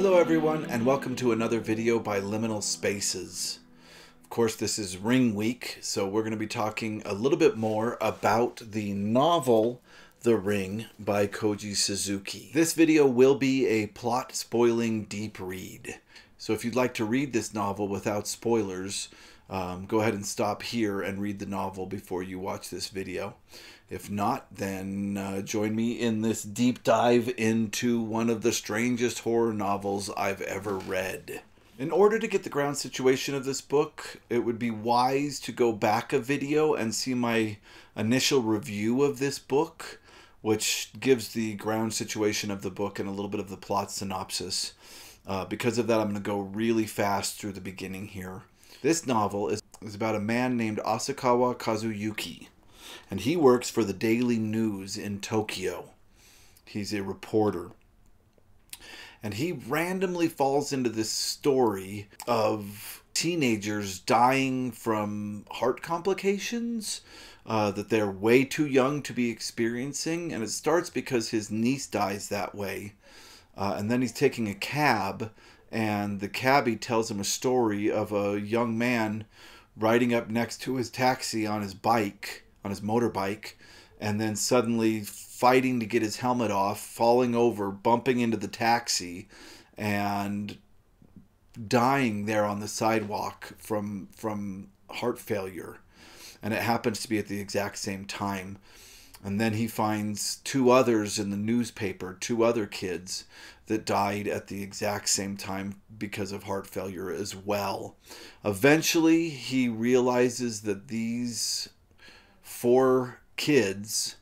Hello everyone, and welcome to another video by Liminal Spaces. Of course, this is Ring Week, so we're going to be talking a little bit more about the novel The Ring by Koji Suzuki. This video will be a plot-spoiling deep read. So if you'd like to read this novel without spoilers, go ahead and stop here and read the novel before you watch this video. If not, then join me in this deep dive into one of the strangest horror novels I've ever read. In order to get the ground situation of this book, it would be wise to go back a video and see my initial review of this book, which gives the ground situation of the book and a little bit of the plot synopsis. Because of that, I'm going to go really fast through the beginning here. This novel is about a man named Asakawa Kazuyuki, and he works for the Daily News in Tokyo. He's a reporter. And he randomly falls into this story of teenagers dying from heart complications that they're way too young to be experiencing. And it starts because his niece dies that way. And then he's taking a cab, and the cabbie tells him a story of a young man riding up next to his taxi on his bike, on his motorbike, and then suddenly fighting to get his helmet off, falling over, bumping into the taxi, and dying there on the sidewalk from heart failure. And it happens to be at the exact same time. And then he finds two others in the newspaper, two other kids that died at the exact same time because of heart failure as well. Eventually, he realizes that these four kids,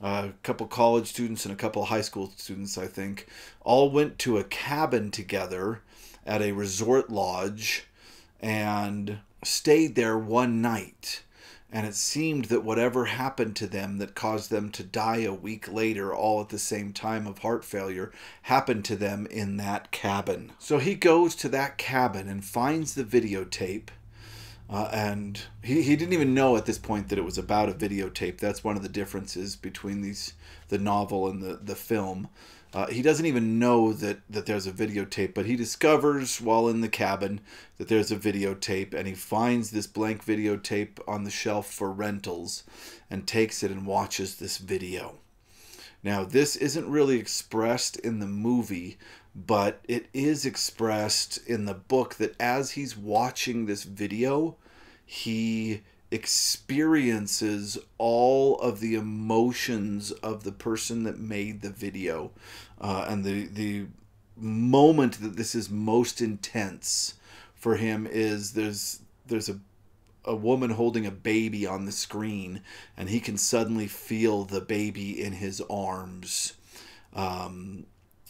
a couple college students and a couple high school students, I think, all went to a cabin together at a resort lodge and stayed there one night. And it seemed that whatever happened to them that caused them to die a week later, all at the same time of heart failure, happened to them in that cabin. So he goes to that cabin and finds the videotape. And he didn't even know at this point that it was about a videotape. That's one of the differences between the novel and the film. He doesn't even know that there's a videotape, but he discovers while in the cabin that there's a videotape, and he finds this blank videotape on the shelf for rentals and takes it and watches this video. Now, this isn't really expressed in the movie, but it is expressed in the book that as he's watching this video, he experiences all of the emotions of the person that made the video. And the moment that this is most intense for him is there's a woman holding a baby on the screen, and he can suddenly feel the baby in his arms.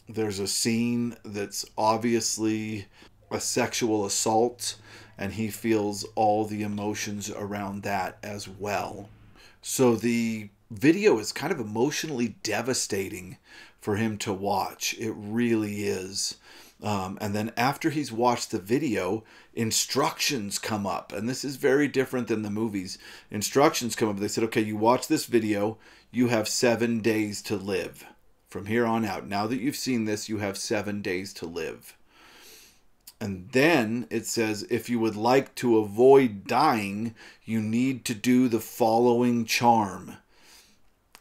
There's a scene that's obviously a sexual assault, and he feels all the emotions around that as well. So the video is kind of emotionally devastating for him to watch. It really is. And then after he's watched the video, instructions come up. And this is very different than the movies. Instructions come up. They said, okay, you watch this video, you have 7 days to live. From here on out, now that you've seen this, you have 7 days to live. And then it says, if you would like to avoid dying, you need to do the following charm.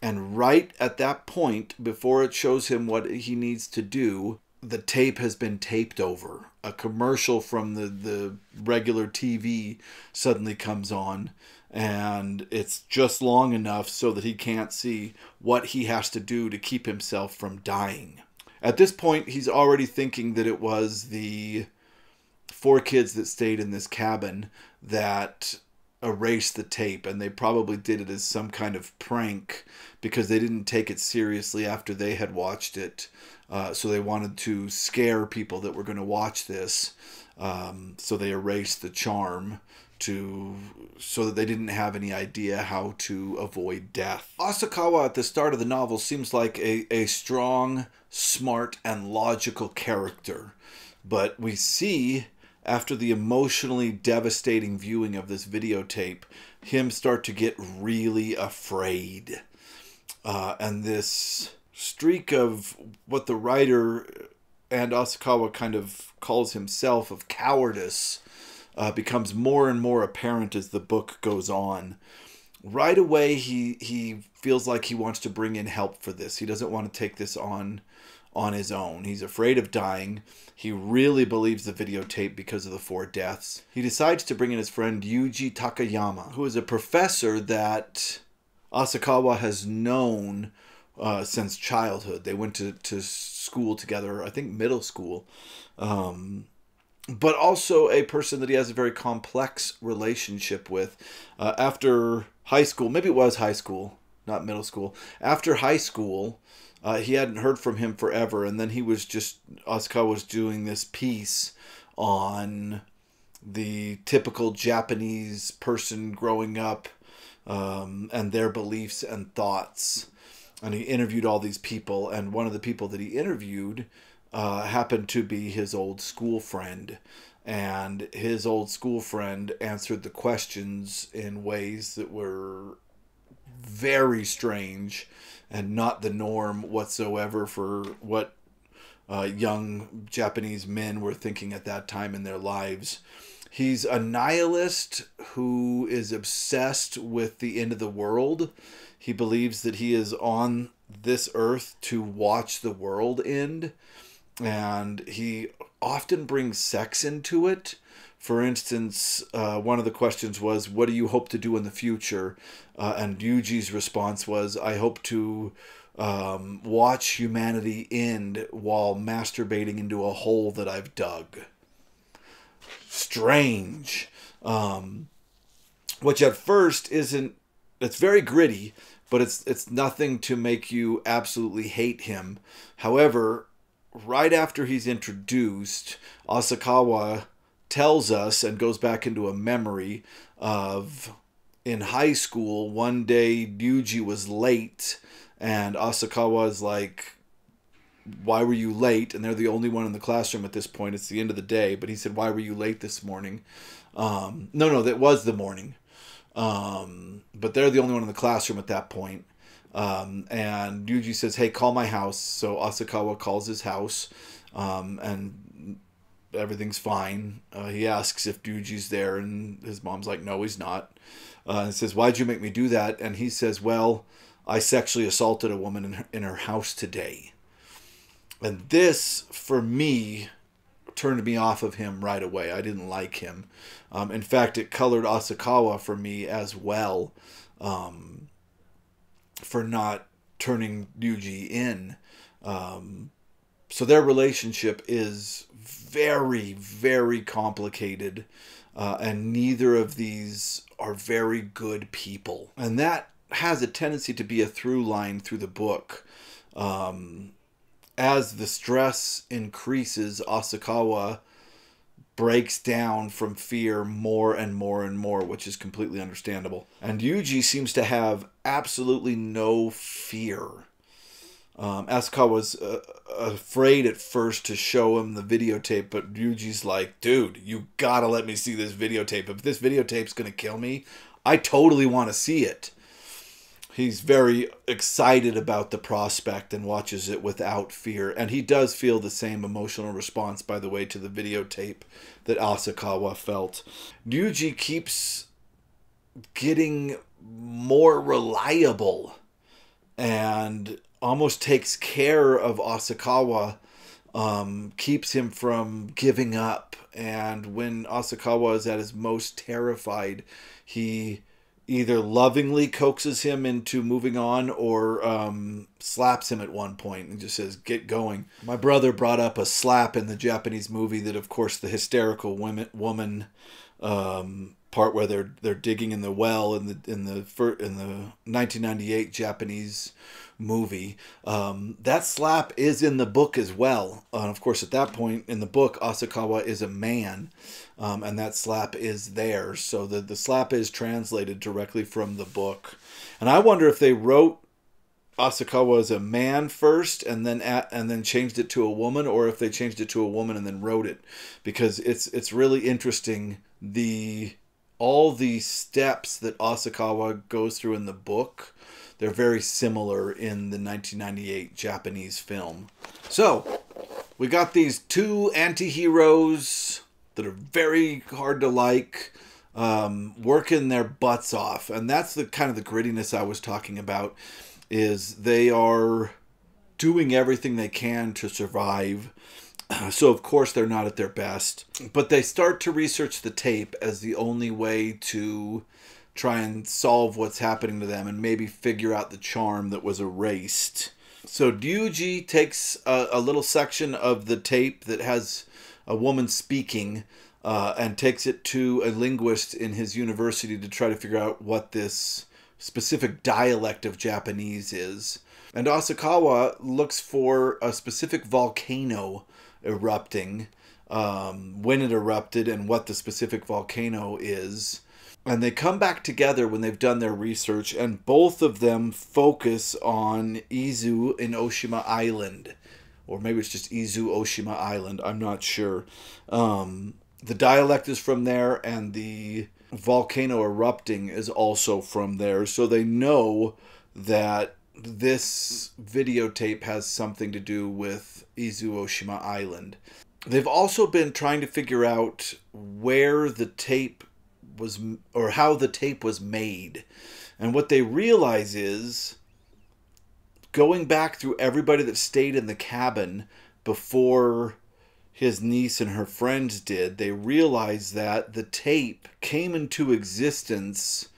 And right at that point, before it shows him what he needs to do, the tape has been taped over. A commercial from the regular TV suddenly comes on, and it's just long enough so that he can't see what he has to do to keep himself from dying. At this point, he's already thinking that it was the four kids that stayed in this cabin that erased the tape, and they probably did it as some kind of prank because they didn't take it seriously after they had watched it. So they wanted to scare people that were going to watch this. So they erased the charm so that they didn't have any idea how to avoid death. Asakawa at the start of the novel seems like a strong, smart, and logical character. But we see, after the emotionally devastating viewing of this videotape, him start to get really afraid. And this streak of what the writer and Asakawa kind of calls himself of cowardice becomes more and more apparent as the book goes on. Right away, he feels like he wants to bring in help for this. He doesn't want to take this on his own. He's afraid of dying. He really believes the videotape because of the 4 deaths. He decides to bring in his friend Yuji Takayama, who is a professor that Asakawa has known since childhood. They went to school together, I think middle school. But also a person that he has a very complex relationship with. After high school, maybe it was high school, not middle school. After high school, he hadn't heard from him forever, and then Asakawa was doing this piece on the typical Japanese person growing up and their beliefs and thoughts. And he interviewed all these people, and one of the people that he interviewed happened to be his old school friend. And his old school friend answered the questions in ways that were very strange and not the norm whatsoever for what young Japanese men were thinking at that time in their lives. He's a nihilist who is obsessed with the end of the world. He believes that he is on this earth to watch the world end, and he often brings sex into it. For instance, one of the questions was, what do you hope to do in the future? And Yuji's response was, I hope to watch humanity end while masturbating into a hole that I've dug. Strange. Which at first isn't, it's very gritty, but it's nothing to make you absolutely hate him. However, right after he's introduced, Asakawa tells us and goes back into a memory of in high school, one day Yuji was late and Asakawa is like, why were you late? And they're the only one in the classroom at this point. It's the end of the day. But he said, why were you late this morning? No, that was the morning. But they're the only one in the classroom at that point. And Yuji says, hey, call my house. So Asakawa calls his house, and everything's fine. He asks if Yuji's there, and his mom's like, no, he's not. And says, why'd you make me do that? And he says, well, I sexually assaulted a woman in her house today. And this, for me, turned me off of him right away. I didn't like him. In fact, it colored Asakawa for me as well, for not turning Yuji in. So their relationship is very, very complicated, and neither of these are very good people. And that has a tendency to be a through line through the book. As the stress increases, Asakawa breaks down from fear more and more and more, which is completely understandable. And Yuji seems to have absolutely no fear. Asakawa was afraid at first to show him the videotape, but Yuji's like, dude, you gotta let me see this videotape. If this videotape's gonna kill me, I totally want to see it. He's very excited about the prospect and watches it without fear. And he does feel the same emotional response, by the way, to the videotape that Asakawa felt. Yuji keeps getting more reliable and almost takes care of Asakawa, keeps him from giving up. And when Asakawa is at his most terrified, he either lovingly coaxes him into moving on or slaps him at one point and just says, get going. My brother brought up a slap in the Japanese movie that, of course, the hysterical woman part where they're digging in the well in the 1998 Japanese movie. That slap is in the book as well. Of course, at that point in the book, Asakawa is a man, and that slap is there. So the slap is translated directly from the book. And I wonder if they wrote Asakawa as a man first and then changed it to a woman, or if they changed it to a woman and then wrote it, because it's really interesting all the steps that Asakawa goes through in the book. They're very similar in the 1998 Japanese film. So, We got these two anti-heroes that are very hard to like, working their butts off. And that's the kind of the grittiness I was talking about, is they are doing everything they can to survive. So of course they're not at their best, but they start to research the tape as the only way to try and solve what's happening to them and maybe figure out the charm that was erased. So Ryuji takes a little section of the tape that has a woman speaking and takes it to a linguist in his university to try to figure out what this specific dialect of Japanese is. And Asakawa looks for a specific volcano erupting, when it erupted and what the specific volcano is. And they come back together when they've done their research, and both of them focus on Izu in Oshima Island. Or maybe it's just Izu Oshima Island, I'm not sure. The dialect is from there, and the volcano erupting is also from there. So they know that this videotape has something to do with Izu Oshima Island. They've also been trying to figure out where the tape was, or how the tape was made. And what they realize is, going back through everybody that stayed in the cabin before his niece and her friends did, they realize that the tape came into existence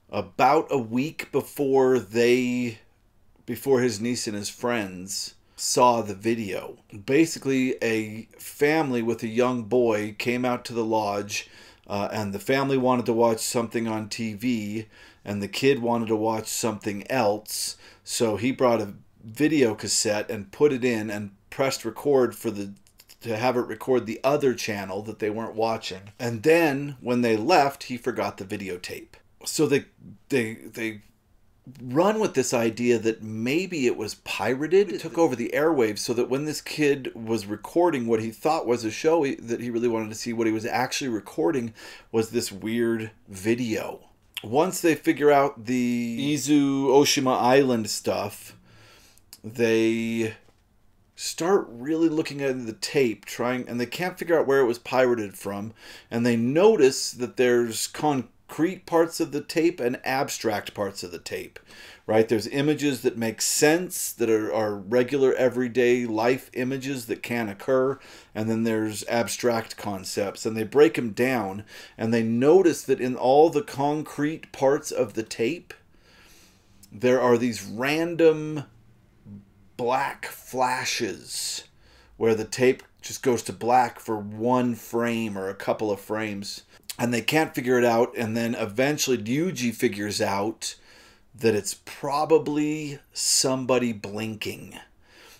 about a week before his niece and his friends saw the video. Basically, a family with a young boy came out to the lodge, and the family wanted to watch something on TV, and the kid wanted to watch something else. So he brought a video cassette and put it in and pressed record to have it record the other channel that they weren't watching. And then when they left, he forgot the videotape. So they run with this idea that maybe it was pirated. It took over the airwaves, so that when this kid was recording what he thought was a show that he really wanted to see, what he was actually recording was this weird video. Once they figure out the Izu Oshima Island stuff, they start really looking at the tape, and they can't figure out where it was pirated from, and they notice that there's concrete parts of the tape and abstract parts of the tape, right? There's images that make sense, that are regular everyday life images that can occur, and then there's abstract concepts, and they break them down, and they notice that in all the concrete parts of the tape, there are these random black flashes where the tape just goes to black for one frame or a couple of frames. And they can't figure it out, and then eventually Ryuji figures out that it's probably somebody blinking.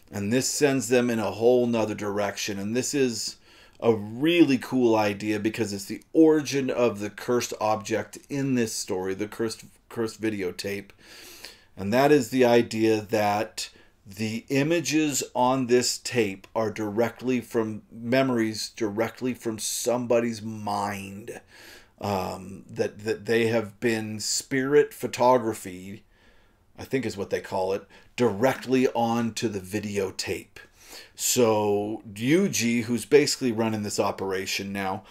And this sends them in a whole nother direction. And this is a really cool idea because it's the origin of the cursed object in this story, the cursed videotape. And that is the idea that the images on this tape are directly from memories, directly from somebody's mind. That they have been spirit photography, I think is what they call it, directly onto the videotape. So Ryuji, who's basically running this operation now,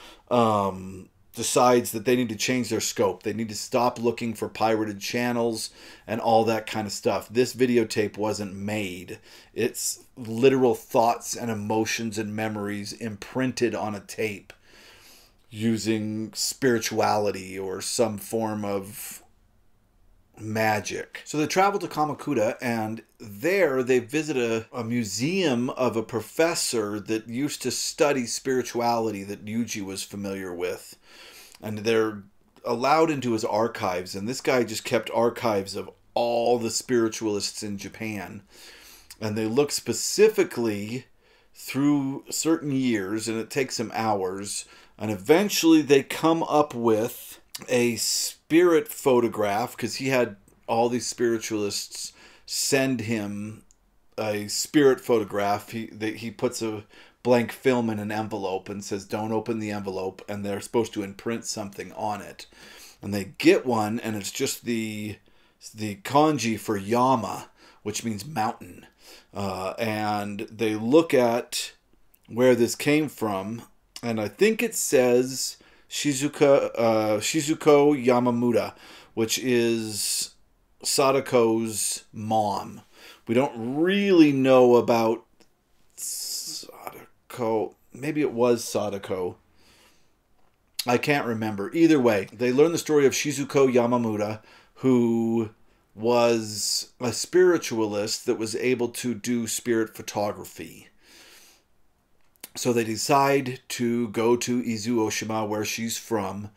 decides that they need to change their scope. They need to stop looking for pirated channels and all that kind of stuff. This videotape wasn't made. It's literal thoughts and emotions and memories imprinted on a tape using spirituality or some form of magic. So they travel to Kamakura, and there they visit a museum of a professor that used to study spirituality that Ryuji was familiar with. And they're allowed into his archives, and this guy just kept archives of all the spiritualists in Japan. And they look specifically through certain years, and it takes them hours, and eventually they come up with a spirit photograph, because he had all these spiritualists send him a spirit photograph. He puts a blank film in an envelope and says, don't open the envelope, and they're supposed to imprint something on it. And they get one, and it's just the kanji for Yama, which means mountain. And they look at where this came from, and I think it says Shizuko Yamamuta, which is Sadako's mom. We don't really know about Sadako. Maybe it was Sadako. I can't remember. Either way, they learn the story of Shizuko Yamamuta, who was a spiritualist that was able to do spirit photography. So they decide to go to Izuoshima, where she's from,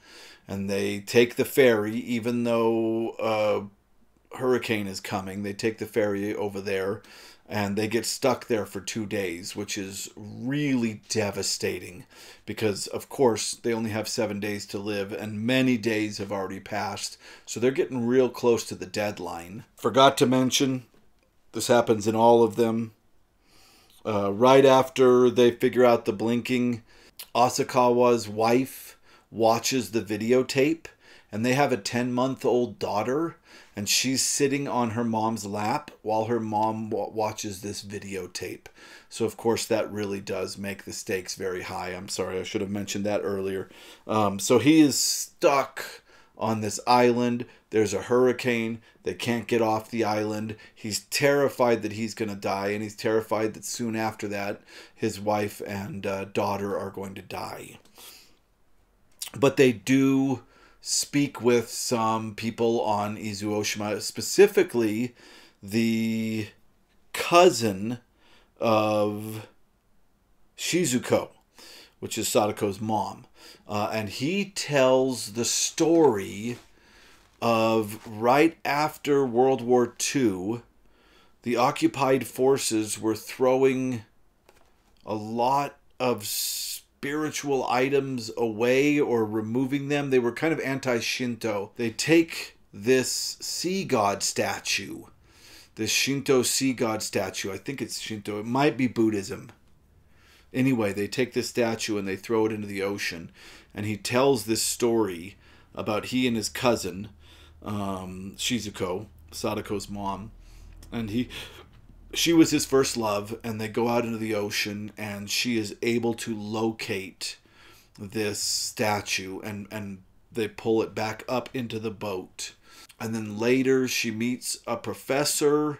and they take the ferry, even though a hurricane is coming. They take the ferry over there, and they get stuck there for 2 days, which is really devastating because, of course, they only have 7 days to live, and many days have already passed. So they're getting real close to the deadline. Forgot to mention, this happens in all of them. Right after they figure out the blinking, Asakawa's wife watches the videotape, and they have a 10-month-old daughter, and she's sitting on her mom's lap while her mom watches this videotape. So, of course, that really does make the stakes very high. I'm sorry, I should have mentioned that earlier. So he is stuck on this island. There's a hurricane. They can't get off the island. He's terrified that he's going to die, and he's terrified that soon after that, his wife and daughter are going to die. But they do speak with some people on Izuoshima, specifically the cousin of Shizuko, which is Sadako's mom. And he tells the story of right after World War II, the occupied forces were throwing a lot of spiritual items away or removing them. They were kind of anti-Shinto. They take this sea god statue, this Shinto sea god statue. I think it's Shinto. It might be Buddhism. Anyway, they take this statue and they throw it into the ocean. And he tells this story about he and his cousin, Shizuko, Sadako's mom. And she was his first love, and they go out into the ocean, and she is able to locate this statue, and they pull it back up into the boat. And then later she meets a professor,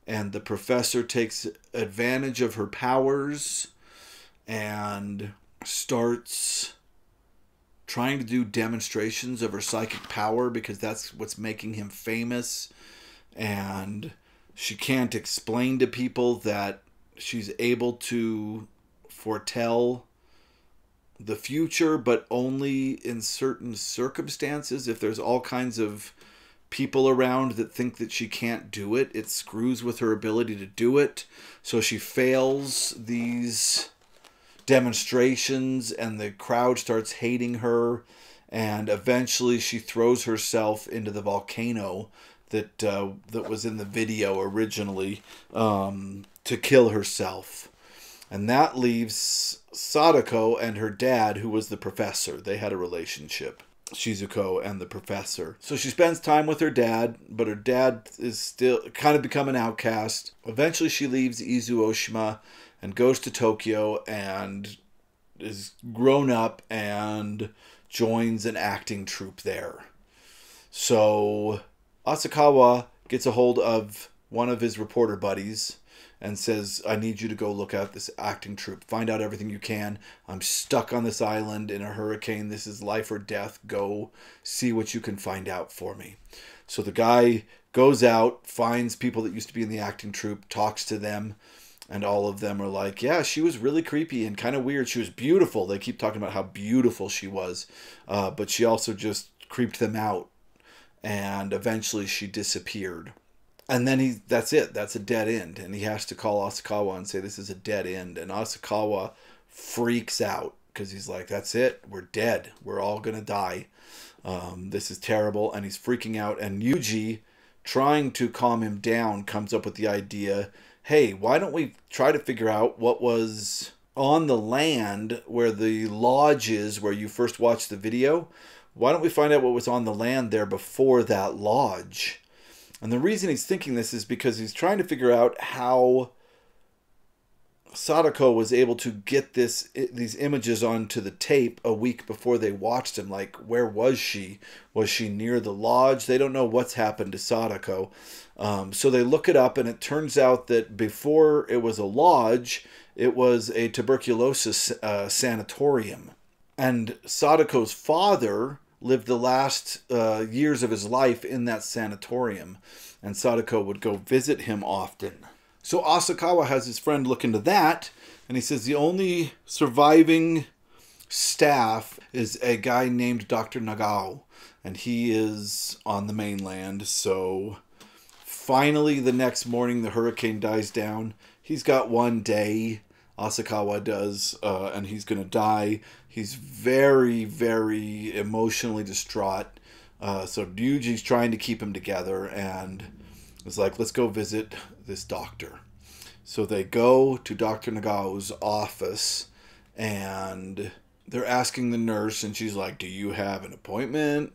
and the professor takes advantage of her powers and starts trying to do demonstrations of her psychic power because that's what's making him famous. And she can't explain to people that she's able to foretell the future, but only in certain circumstances. If there's all kinds of people around that think that she can't do it, it screws with her ability to do it. So she fails these demonstrations, and the crowd starts hating her, and eventually she throws herself into the volcano that was in the video originally, to kill herself. And that leaves Sadako and her dad, who was the professor. They had a relationship, Shizuko and the professor. So she spends time with her dad, but her dad is still kind of become an outcast. Eventually she leaves Izuoshima and goes to Tokyo and is grown up and joins an acting troupe there. So Asakawa gets a hold of one of his reporter buddies and says, I need you to go look at this acting troupe. Find out everything you can. I'm stuck on this island in a hurricane. This is life or death. Go see what you can find out for me. So the guy goes out, finds people that used to be in the acting troupe, talks to them, and all of them are like, yeah, she was really creepy and kind of weird. She was beautiful. They keep talking about how beautiful she was. But she also just creeped them out. And eventually she disappeared. And then that's it. That's a dead end. And he has to call Asakawa and say, this is a dead end. And Asakawa freaks out because he's like, that's it. We're dead. We're all going to die. This is terrible. And he's freaking out. And Yuji, trying to calm him down, comes up with the idea, hey, why don't we try to figure out what was on the land where the lodge is, where you first watched the video? Why don't we find out what was on the land there before that lodge? And the reason he's thinking this is because he's trying to figure out how Sadako was able to get these images onto the tape a week before they watched him. Like, where was she? Was she near the lodge? They don't know what's happened to Sadako. So they look it up, and it turns out that before it was a lodge, it was a tuberculosis sanatorium. And Sadako's father lived the last years of his life in that sanatorium, and Sadako would go visit him often. So Asakawa has his friend look into that, and he says the only surviving staff is a guy named Dr. Nagao, and he is on the mainland. So finally the next morning the hurricane dies down. He's got one day, Asakawa does, and he's going to die. He's very, very emotionally distraught. So Ryuji's trying to keep him together, and it's like, let's go visit this doctor. So they go to Dr. Nagao's office, and they're asking the nurse, and she's like, do you have an appointment?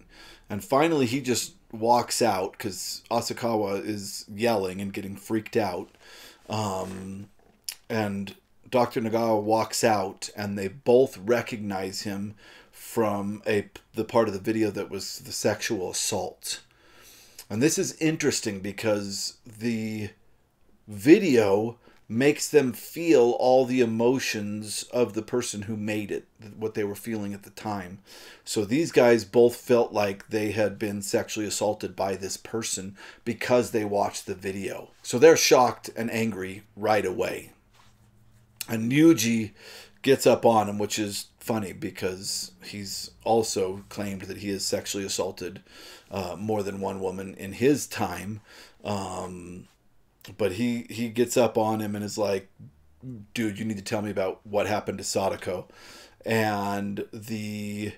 And finally he just walks out because Asakawa is yelling and getting freaked out. And Dr. Nagao walks out, and they both recognize him from the part of the video that was the sexual assault. And this is interesting because the video makes them feel all the emotions of the person who made it, what they were feeling at the time. So these guys both felt like they had been sexually assaulted by this person because they watched the video. So they're shocked and angry right away. And Yuji gets up on him, which is funny because he's also claimed that he has sexually assaulted more than one woman in his time. But he gets up on him and is like, dude, you need to tell me about what happened to Sadako. And the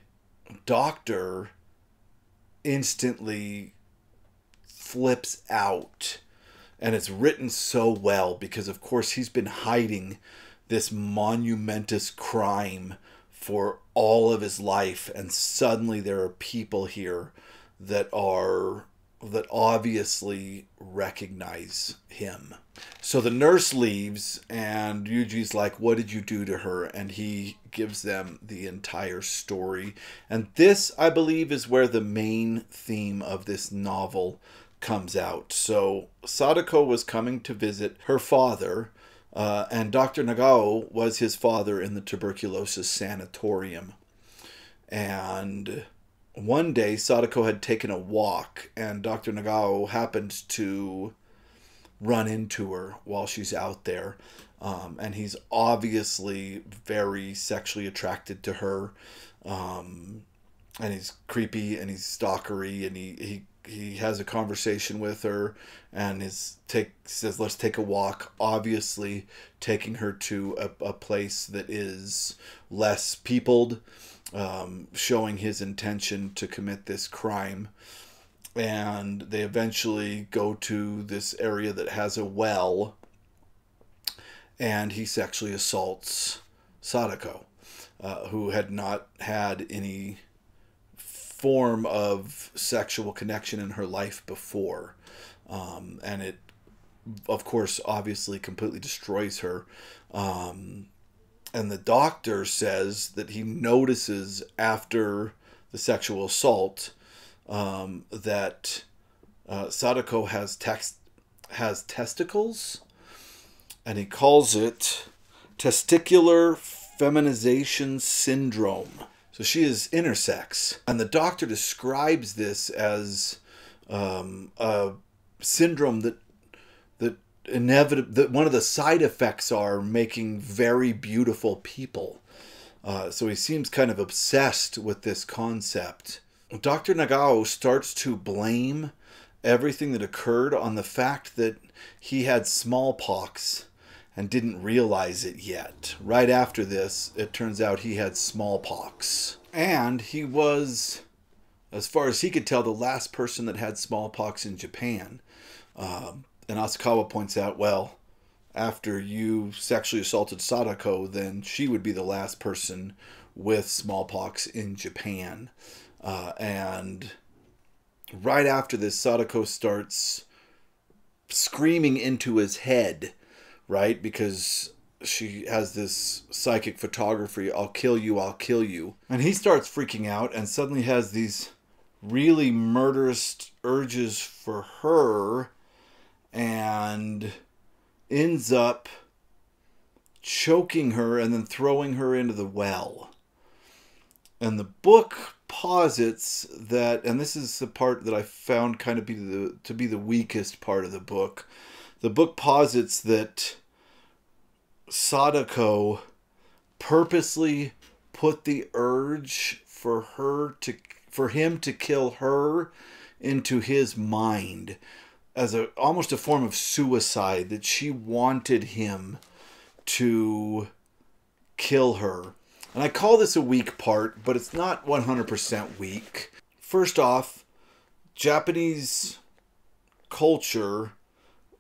doctor instantly flips out. And it's written so well because, of course, he's been hiding this monumentous crime for all of his life, and suddenly there are people here that obviously recognize him. So the nurse leaves, and Yuji's like, what did you do to her? And he gives them the entire story. And this, I believe, is where the main theme of this novel comes out. So Sadako was coming to visit her father, and Dr. Nagao was his father in the tuberculosis sanatorium. And one day Sadako had taken a walk, and Dr. Nagao happened to run into her while she's out there. And he's obviously very sexually attracted to her. And he's creepy and he's stalkery, and he has a conversation with her and says, let's take a walk, obviously taking her to a place that is less peopled, showing his intention to commit this crime. And they eventually go to this area that has a well, and he sexually assaults Sadako, who had not had any form of sexual connection in her life before. And it, of course, obviously completely destroys her. And the doctor says that he notices after the sexual assault that Sadako has testicles, and he calls it testicular feminization syndrome. So she is intersex, and the doctor describes this as a syndrome that one of the side effects are making very beautiful people. So he seems kind of obsessed with this concept. Dr. Nagao starts to blame everything that occurred on the fact that he had smallpox and didn't realize it yet. Right after this, it turns out he had smallpox. And he was, as far as he could tell, the last person that had smallpox in Japan. And Asakawa points out, well, after you sexually assaulted Sadako, then she would be the last person with smallpox in Japan. And right after this, Sadako starts screaming into his head, right? Because she has this psychic photography, I'll kill you, I'll kill you. And he starts freaking out and suddenly has these really murderous urges for her and ends up choking her and then throwing her into the well. And the book posits that, and this is the part that I found kind of to be the weakest part of the book. The book posits that Sadako purposely put the urge for him to kill her into his mind as almost a form of suicide, that she wanted him to kill her. And I call this a weak part, but it's not 100% weak. First off, Japanese culture,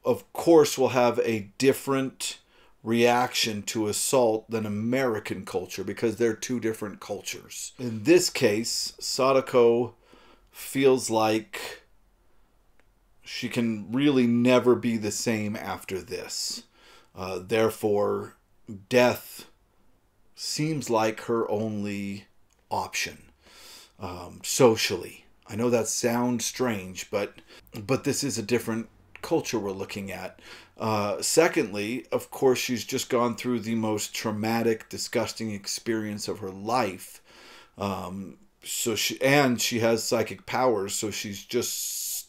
of course, will have a different reaction to assault than American culture because they're two different cultures. In this case, Sadako feels like she can really never be the same after this. Therefore, death seems like her only option socially. I know that sounds strange, but this is a different culture we're looking at. Secondly, of course, she's just gone through the most traumatic, disgusting experience of her life. So she has psychic powers, so she's just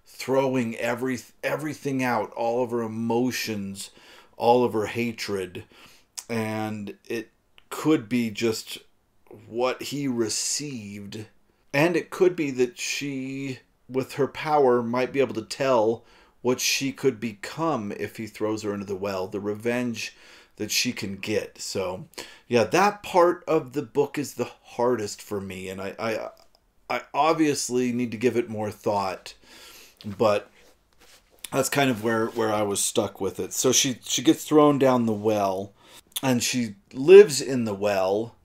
throwing everything out, all of her emotions, all of her hatred, and it could be just what he received. And it could be that she, with her power, might be able to tell what she could become if he throws her into the well, the revenge that she can get. So, yeah, that part of the book is the hardest for me, and I obviously need to give it more thought, but that's kind of where I was stuck with it. So she gets thrown down the well, and she lives in the well.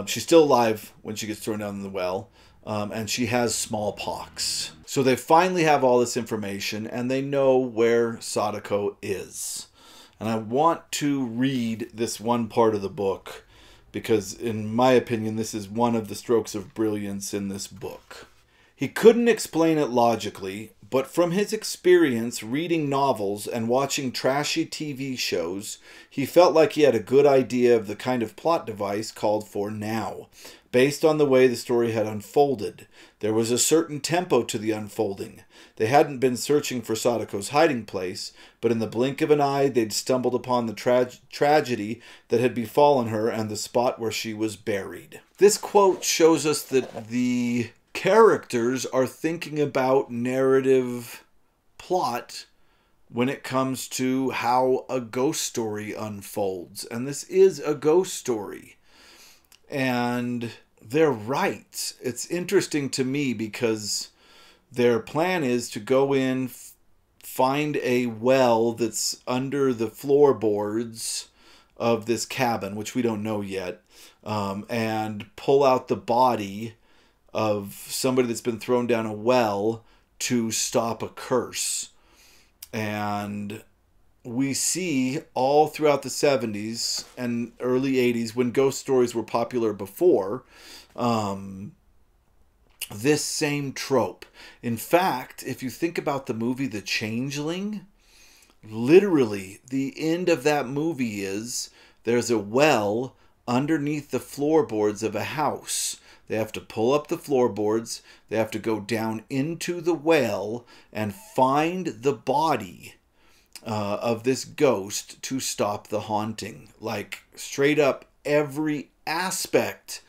She's still alive when she gets thrown down in the well, and she has smallpox. So they finally have all this information, and they know where Sadako is. And I want to read this one part of the book, because in my opinion, this is one of the strokes of brilliance in this book. He couldn't explain it logically, but from his experience reading novels and watching trashy TV shows, he felt like he had a good idea of the kind of plot device called for now, based on the way the story had unfolded. There was a certain tempo to the unfolding. They hadn't been searching for Sadako's hiding place, but in the blink of an eye they'd stumbled upon the tragedy that had befallen her and the spot where she was buried. This quote shows us that the characters are thinking about narrative plot when it comes to how a ghost story unfolds. And this is a ghost story. And they're right. It's interesting to me because their plan is to go in, find a well that's under the floorboards of this cabin, which we don't know yet, and pull out the body of somebody that's been thrown down a well to stop a curse. And we see all throughout the 70s and early 80s, when ghost stories were popular before, this same trope. In fact, if you think about the movie The Changeling, literally the end of that movie is there's a well underneath the floorboards of a house. They have to pull up the floorboards, they have to go down into the well and find the body of this ghost to stop the haunting. Like, straight up, every aspect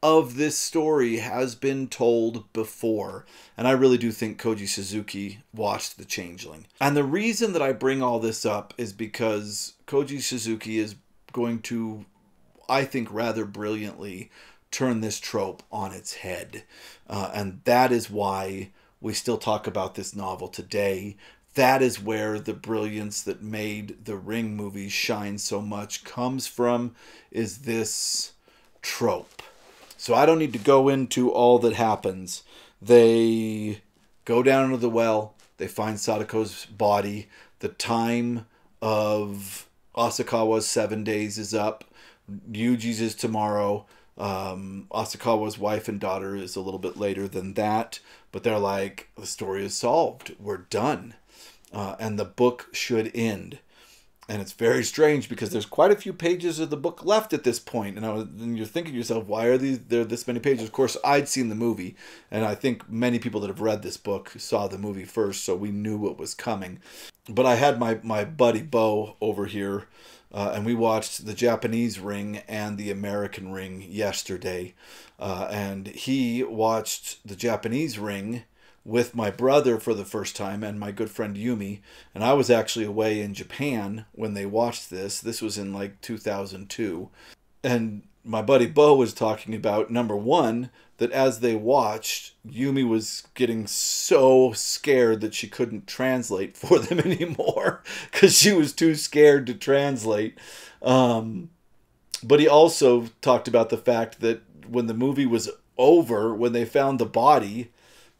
of this story has been told before. And I really do think Koji Suzuki watched The Changeling. And the reason that I bring all this up is because Koji Suzuki is going to, I think, rather brilliantly turn this trope on its head. And that is why we still talk about this novel today. That is where the brilliance that made the Ring movies shine so much comes from, is this trope. So I don't need to go into all that happens. They go down into the well. They find Sadako's body. The time of Asakawa's 7 days is up. Yuji's is tomorrow. Asakawa's wife and daughter is a little bit later than that. But they're like, the story is solved. We're done. And the book should end. And it's very strange because there's quite a few pages of the book left at this point. And you're thinking to yourself, why are there this many pages? Of course, I'd seen the movie. And I think many people that have read this book saw the movie first, so we knew what was coming. But I had my buddy Bo over here, and we watched the Japanese Ring and the American Ring yesterday. And he watched the Japanese Ring with my brother for the first time and my good friend Yumi. And I was actually away in Japan when they watched this. This was in like 2002. And my buddy Bo was talking about, number one, that as they watched, Yumi was getting so scared that she couldn't translate for them anymore because she was too scared to translate. But he also talked about the fact that when the movie was over, when they found the body,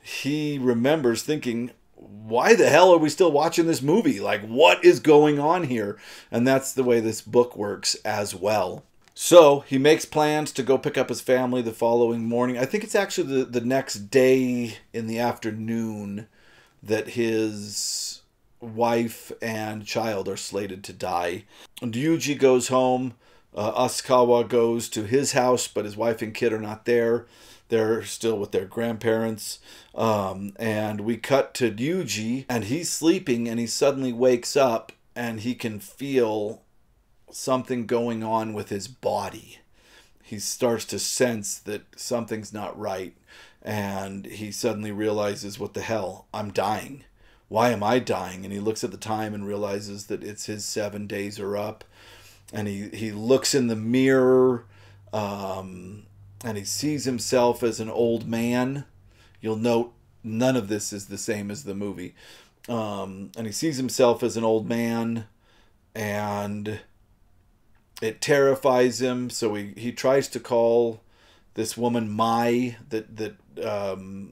he remembers thinking, why the hell are we still watching this movie? Like, what is going on here? And that's the way this book works as well. So he makes plans to go pick up his family the following morning. I think it's actually the next day in the afternoon that his wife and child are slated to die. And Yuji goes home. Asakawa goes to his house, but his wife and kid are not there. They're still with their grandparents. And we cut to Yuji, and he's sleeping, and he suddenly wakes up, and he can feel something going on with his body. He starts to sense that something's not right, and he suddenly realizes, what the hell? I'm dying. Why am I dying? And he looks at the time and realizes that it's his 7 days are up. And he looks in the mirror, and he sees himself as an old man. You'll note none of this is the same as the movie. And he sees himself as an old man, and it terrifies him. So he tries to call this woman Mai that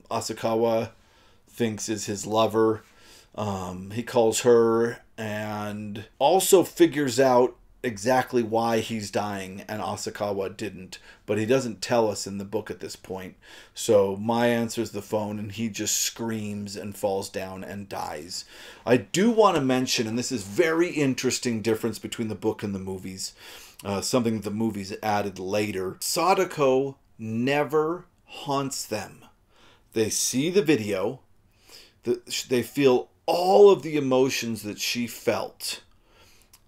Asakawa thinks is his lover. He calls her and also figures out exactly why he's dying, and Asakawa didn't, but he doesn't tell us in the book at this point. So Mai answers the phone, and he just screams and falls down and dies. I do want to mention, and this is very interesting difference between the book and the movies, something the movies added later. Sadako never haunts them. They see the video, they feel all of the emotions that she felt,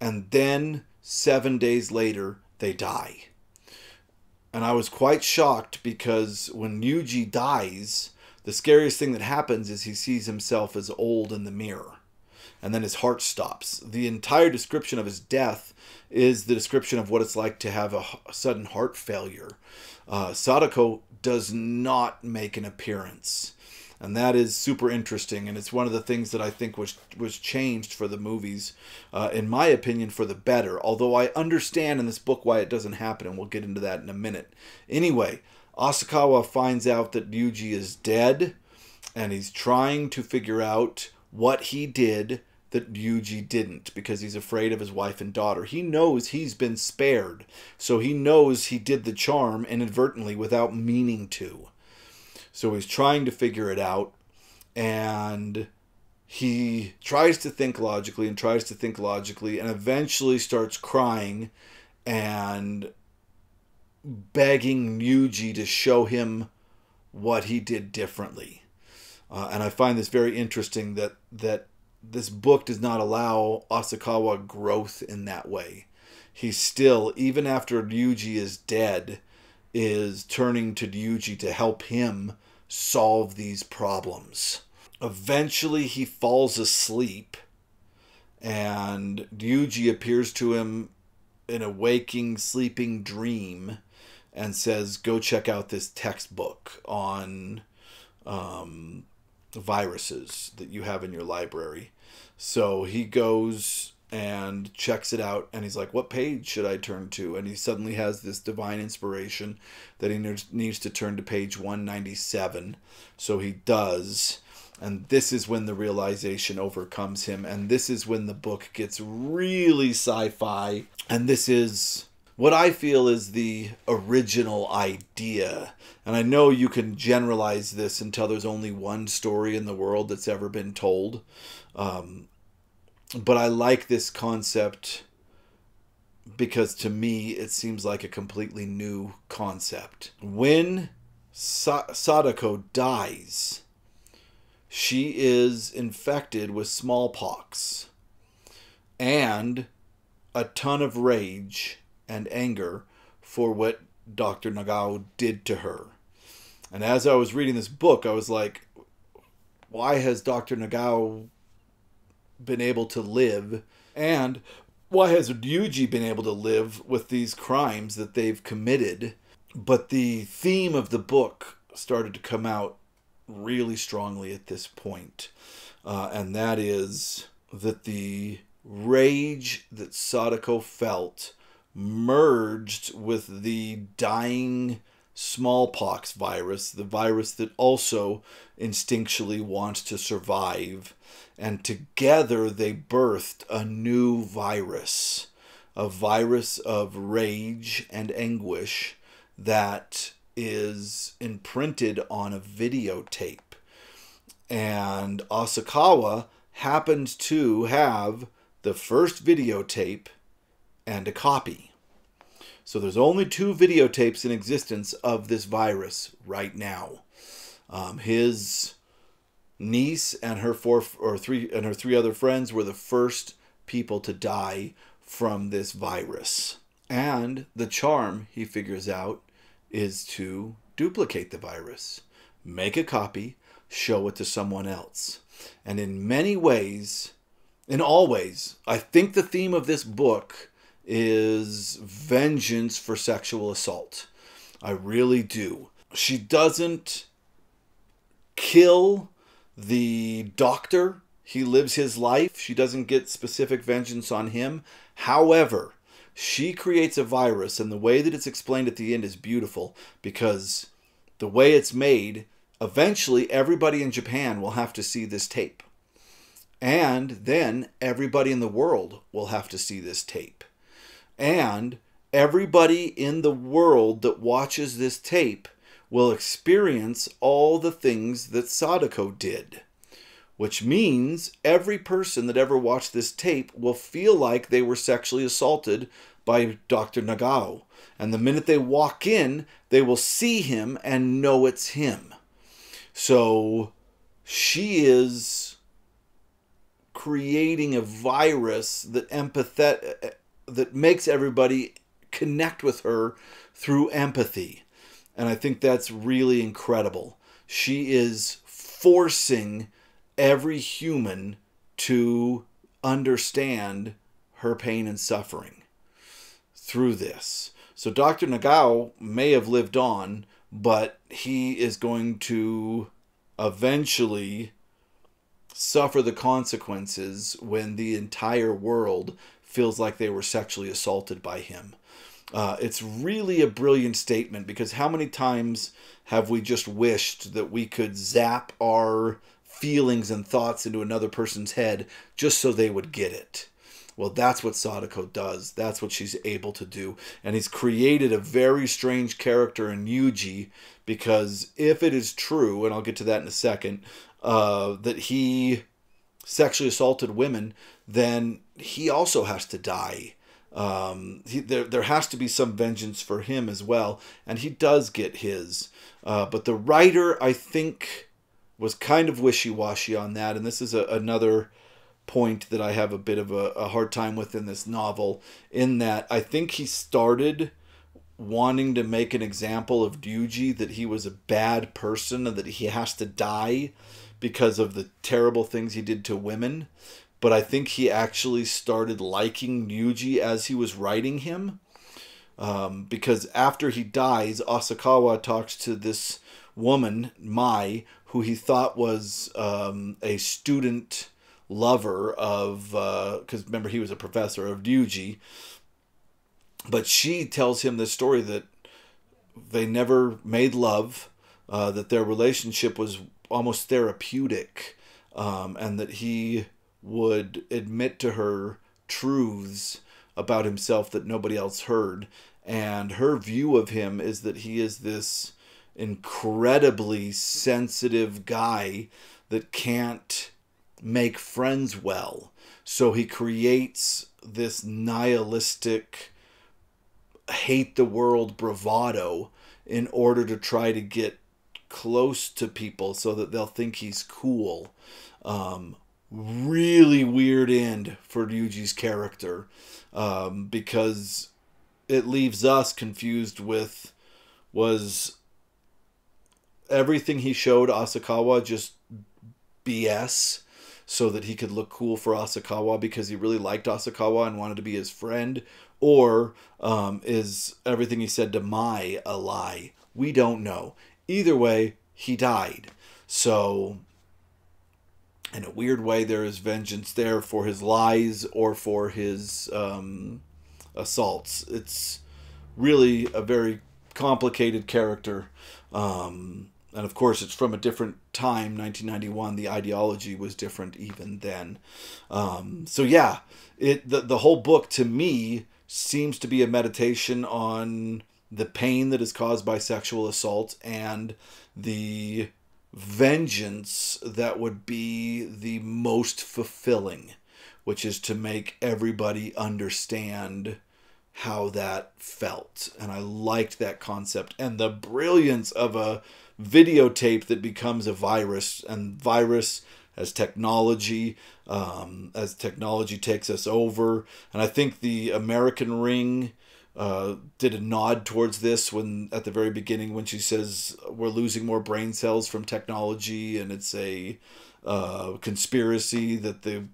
and then 7 days later, they die. And I was quite shocked because when Yuji dies, the scariest thing that happens is he sees himself as old in the mirror. And then his heart stops. The entire description of his death is the description of what it's like to have a sudden heart failure. Sadako does not make an appearance. And that is super interesting, and it's one of the things that I think was changed for the movies, in my opinion, for the better. Although I understand in this book why it doesn't happen, and we'll get into that in a minute. Anyway, Asakawa finds out that Yuji is dead, and he's trying to figure out what he did that Yuji didn't, because he's afraid of his wife and daughter. He knows he's been spared, so he knows he did the charm inadvertently without meaning to. So he's trying to figure it out, and he tries to think logically and eventually starts crying and begging Yuji to show him what he did differently. And I find this very interesting that this book does not allow Asakawa growth in that way. He's still, even after Yuji is dead, is turning to Yuji to help him solve these problems. Eventually he falls asleep, and Yuji appears to him in a waking, sleeping dream and says, go check out this textbook on viruses that you have in your library. So he goes and checks it out, and he's like, what page should I turn to? And he suddenly has this divine inspiration that he needs to turn to page 197. So he does, And this is when the realization overcomes him. And this is when the book gets really sci-fi. And this is what I feel is the original idea. And I know you can generalize this until there's only one story in the world that's ever been told. But I like this concept because to me it seems like a completely new concept. When Sadako dies, she is infected with smallpox and a ton of rage and anger for what Dr. Nagao did to her. And as I was reading this book, I was like, why has Dr. Nagao been able to live? And why has Ryuji been able to live with these crimes that they've committed? But the theme of the book started to come out really strongly at this point. And that is that the rage that Sadako felt merged with the dying smallpox virus, the virus that also instinctually wants to survive. And together they birthed a new virus, a virus of rage and anguish that is imprinted on a videotape. And Asakawa happened to have the first videotape and a copy. So there's only 2 videotapes in existence of this virus right now. His niece and her 3 other friends were the first people to die from this virus. And the charm, he figures out, is to duplicate the virus, make a copy, show it to someone else. And in many ways, in all ways, I think the theme of this book is vengeance for sexual assault. I really do. She doesn't kill the doctor. He lives his life. She doesn't get specific vengeance on him. However, she creates a virus, and the way that it's explained at the end is beautiful, because the way it's made, eventually everybody in Japan will have to see this tape. And then everybody in the world will have to see this tape. And everybody in the world that watches this tape will experience all the things that Sadako did. Which means every person that ever watched this tape will feel like they were sexually assaulted by Dr. Nagao. And the minute they walk in, they will see him and know it's him. So she is creating a virus that makes everybody connect with her through empathy. And I think that's really incredible. She is forcing every human to understand her pain and suffering through this. So Dr. Nagao may have lived on, but he is going to eventually suffer the consequences when the entire world feels like they were sexually assaulted by him. It's really a brilliant statement, because how many times have we just wished that we could zap our feelings and thoughts into another person's head just so they would get it? Well, that's what Sadako does. That's what she's able to do. And he's created a very strange character in Yuji, because if it is true, and I'll get to that in a second, that he sexually assaulted women, then he also has to die. There has to be some vengeance for him as well, and he does get his. But the writer, I think, was kind of wishy-washy on that, and this is another point that I have a bit of a hard time with in this novel, in that I think he started wanting to make an example of Ryuji, that he was a bad person and that he has to die because of the terrible things he did to women. But I think he actually started liking Ryuji as he was writing him. Because after he dies, Asakawa talks to this woman, Mai, who he thought was a student lover of, because remember, he was a professor of Ryuji. But she tells him this story that they never made love, that their relationship was almost therapeutic, and that he would admit to her truths about himself that nobody else heard. And her view of him is that he is this incredibly sensitive guy that can't make friends well. So he creates this nihilistic, hate the world bravado in order to try to get close to people so that they'll think he's cool. Really weird end for Ryuji's character, because it leaves us confused with, was everything he showed Asakawa just BS so that he could look cool for Asakawa because he really liked Asakawa and wanted to be his friend? Or is everything he said to Mai a lie? We don't know. Either way, he died. So in a weird way, there is vengeance there for his lies or for his assaults. It's really a very complicated character. And of course, it's from a different time, 1991. The ideology was different even then. So yeah, the whole book to me seems to be a meditation on the pain that is caused by sexual assault and the vengeance that would be the most fulfilling, which is to make everybody understand how that felt. And I liked that concept and the brilliance of a videotape that becomes a virus, and virus as technology takes us over. And I think the American Ring did a nod towards this when at the very beginning when she says we're losing more brain cells from technology, and it's a conspiracy that the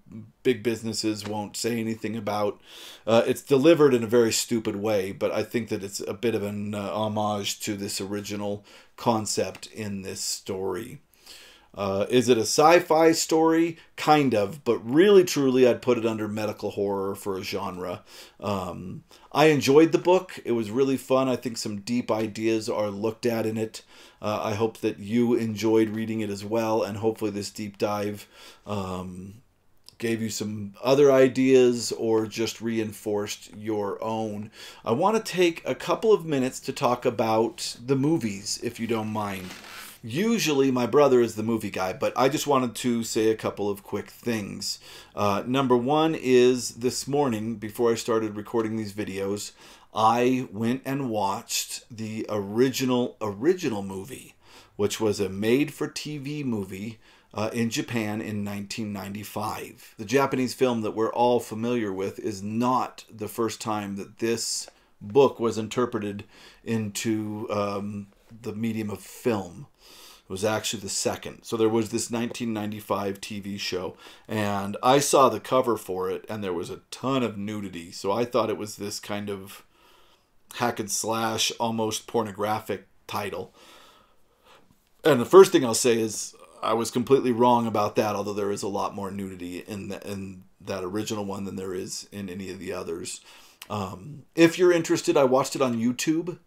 big businesses won't say anything about. It's delivered in a very stupid way, but I think that it's a bit of an homage to this original concept in this story. Is it a sci-fi story? Kind of, but really truly I'd put it under medical horror for a genre. I enjoyed the book. It was really fun. I think some deep ideas are looked at in it. I hope that you enjoyed reading it as well, and hopefully this deep dive gave you some other ideas or just reinforced your own. I want to take a couple of minutes to talk about the movies, if you don't mind. Usually my brother is the movie guy, but I just wanted to say a couple of quick things. Number one is this morning, before I started recording these videos, I went and watched the original movie, which was a made-for-TV movie in Japan in 1995. The Japanese film that we're all familiar with is not the first time that this book was interpreted into the medium of film. It was actually the second. So there was this 1995 TV show, and I saw the cover for it, and there was a ton of nudity. So I thought it was this kind of hack and slash, almost pornographic title. And the first thing I'll say is I was completely wrong about that, although there is a lot more nudity in that original one than there is in any of the others. If you're interested, I watched it on YouTube.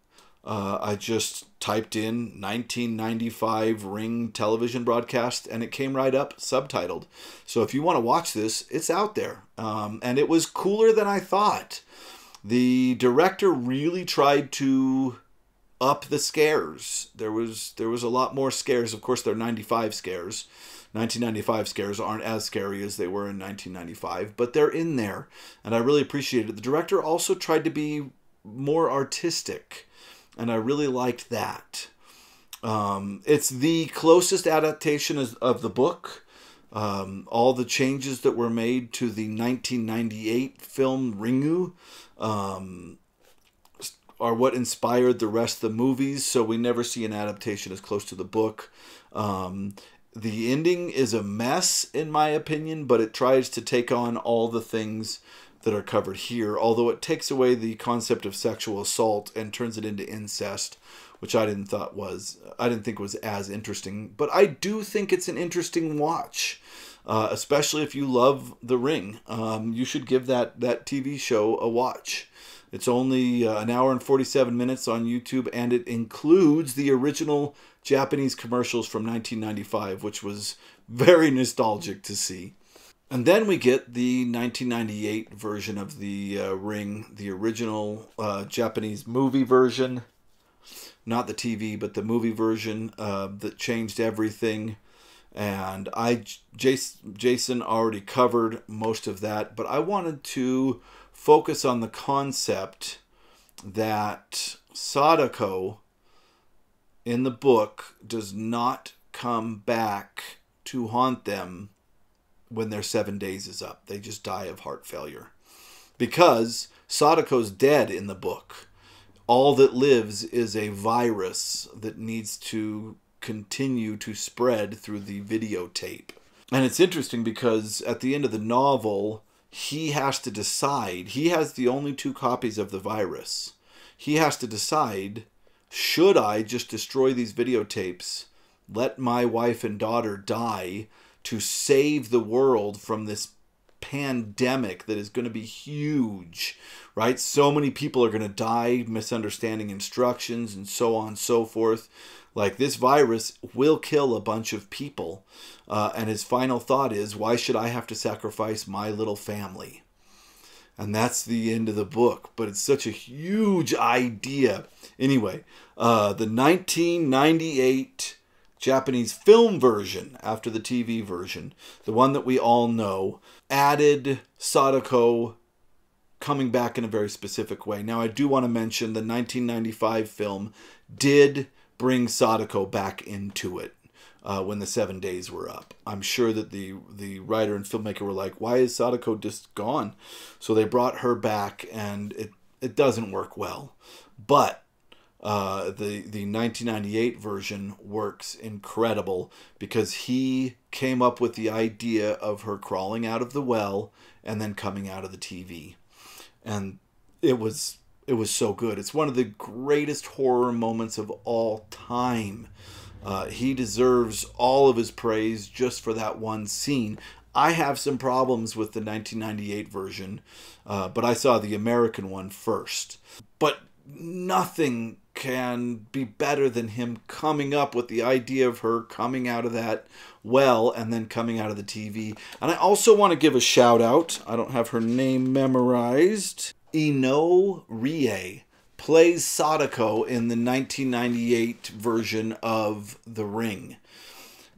I just typed in 1995 Ring television broadcast, and it came right up subtitled. So if you want to watch this, it's out there. And it was cooler than I thought. The director really tried to up the scares. There was a lot more scares. Of course, they're 95 scares. 1995 scares aren't as scary as they were in 1995, but they're in there, and I really appreciated it. The director also tried to be more artistic, and I really liked that. It's the closest adaptation of the book. All the changes that were made to the 1998 film Ringu are what inspired the rest of the movies, so we never see an adaptation as close to the book. The ending is a mess, in my opinion, but it tries to take on all the things that are covered here, although it takes away the concept of sexual assault and turns it into incest, which I didn't think was as interesting. But I do think it's an interesting watch, especially if you love The Ring. You should give that TV show a watch. It's only an hour and 47 minutes on YouTube, and it includes the original Japanese commercials from 1995, which was very nostalgic to see. And then we get the 1998 version of the Ring, the original Japanese movie version. Not the TV, but the movie version that changed everything. And Jason already covered most of that, but I wanted to focus on the concept that Sadako in the book does not come back to haunt them when their 7 days is up. They just die of heart failure. Because Sadako's dead in the book. All that lives is a virus that needs to continue to spread through the videotape. And it's interesting because at the end of the novel, he has to decide. He has the only 2 copies of the virus. He has to decide, should I just destroy these videotapes, let my wife and daughter die to save the world from this pandemic that is going to be huge, right? So many people are going to die misunderstanding instructions and so on and so forth. Like, this virus will kill a bunch of people. And his final thought is, why should I have to sacrifice my little family? And that's the end of the book. But it's such a huge idea. Anyway, the 1998 Japanese film version after the TV version, the one that we all know, added Sadako coming back in a very specific way. Now, I do want to mention the 1995 film did bring Sadako back into it when the 7 days were up. I'm sure that the writer and filmmaker were like, why is Sadako just gone? So they brought her back, and it doesn't work well. But the 1998 version works incredible because he came up with the idea of her crawling out of the well and then coming out of the TV. And it was so good. It's one of the greatest horror moments of all time. He deserves all of his praise just for that one scene. I have some problems with the 1998 version, but I saw the American one first. But nothing can be better than him coming up with the idea of her coming out of that well and then coming out of the TV. And I also want to give a shout out. I don't have her name memorized. Ino Rie plays Sadako in the 1998 version of The Ring.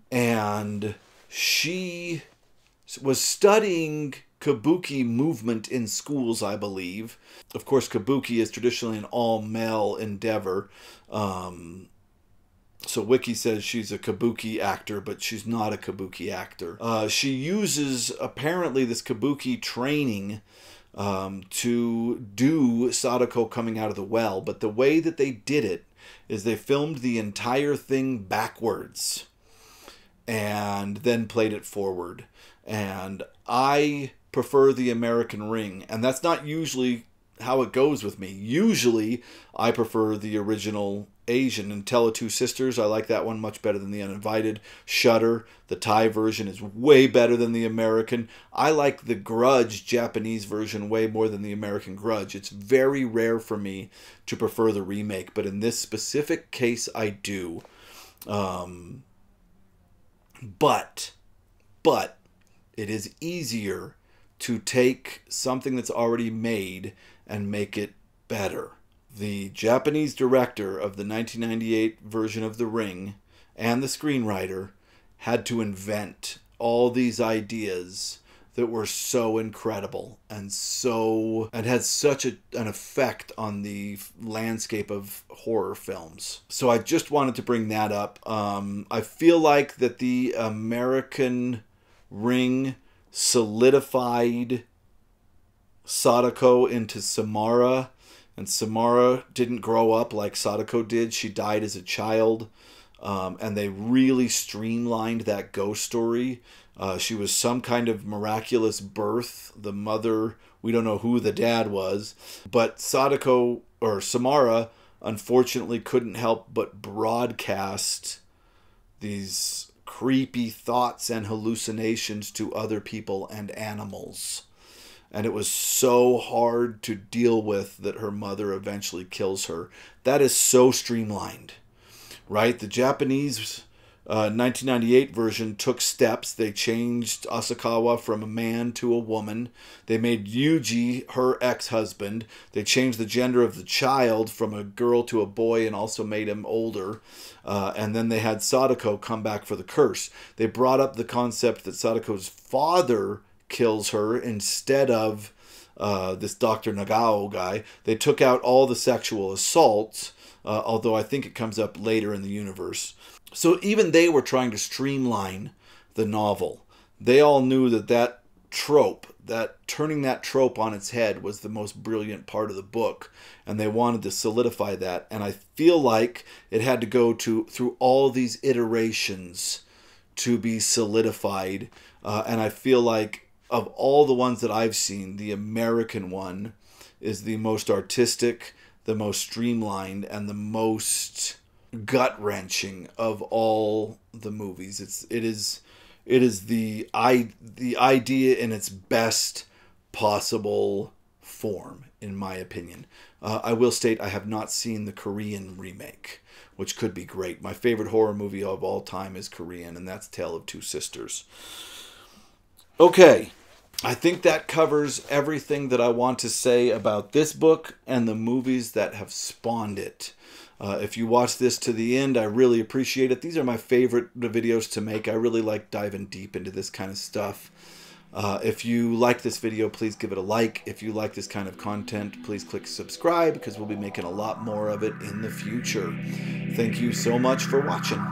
And she was studying kabuki movement in schools, I believe. Of course, kabuki is traditionally an all-male endeavor. So Wiki says she's a kabuki actor, but she's not a kabuki actor. She uses, apparently, this kabuki training to do Sadako coming out of the well. But the way that they did it is they filmed the entire thing backwards and then played it forward. And I prefer the American Ring, and that's not usually how it goes with me. Usually I prefer the original Asian. And Tell of Two Sisters, I like that one much better than The Uninvited. Shudder, the Thai version, is way better than the American. I like the Grudge Japanese version way more than the American Grudge. It's very rare for me to prefer the remake, but in this specific case I do. But it is easier to take something that's already made and make it better. The Japanese director of the 1998 version of The Ring and the screenwriter had to invent all these ideas that were so incredible and had such an effect on the landscape of horror films. So I just wanted to bring that up. I feel like that the American Ring solidified Sadako into Samara, and Samara didn't grow up like Sadako did. She died as a child, and they really streamlined that ghost story. She was some kind of miraculous birth. The mother, we don't know who the dad was, but Sadako, or Samara, unfortunately couldn't help but broadcast these creepy thoughts and hallucinations to other people and animals. And it was so hard to deal with that her mother eventually kills her. That is so streamlined. right? The Japanese 1998 version took steps. They changed Asakawa from a man to a woman. They made Yuji her ex-husband. They changed the gender of the child from a girl to a boy and also made him older. And then they had Sadako come back for the curse. They brought up the concept that Sadako's father kills her instead of this Dr. Nagao guy. They took out all the sexual assaults, although I think it comes up later in the universe. So even they were trying to streamline the novel. They all knew that that trope, that turning that trope on its head was the most brilliant part of the book, and they wanted to solidify that. And I feel like it had to go through all these iterations to be solidified. And I feel like of all the ones that I've seen, the American one is the most artistic, the most streamlined, and the most gut-wrenching of all the movies. It is the idea in its best possible form, in my opinion. I will state I have not seen the Korean remake, which could be great. My favorite horror movie of all time is Korean, and that's Tale of Two Sisters. Okay, I think that covers everything that I want to say about this book and the movies that have spawned it. If you watch this to the end, I really appreciate it. These are my favorite videos to make. I really like diving deep into this kind of stuff. If you like this video, please give it a like. If you like this kind of content, please click subscribe because we'll be making a lot more of it in the future. Thank you so much for watching.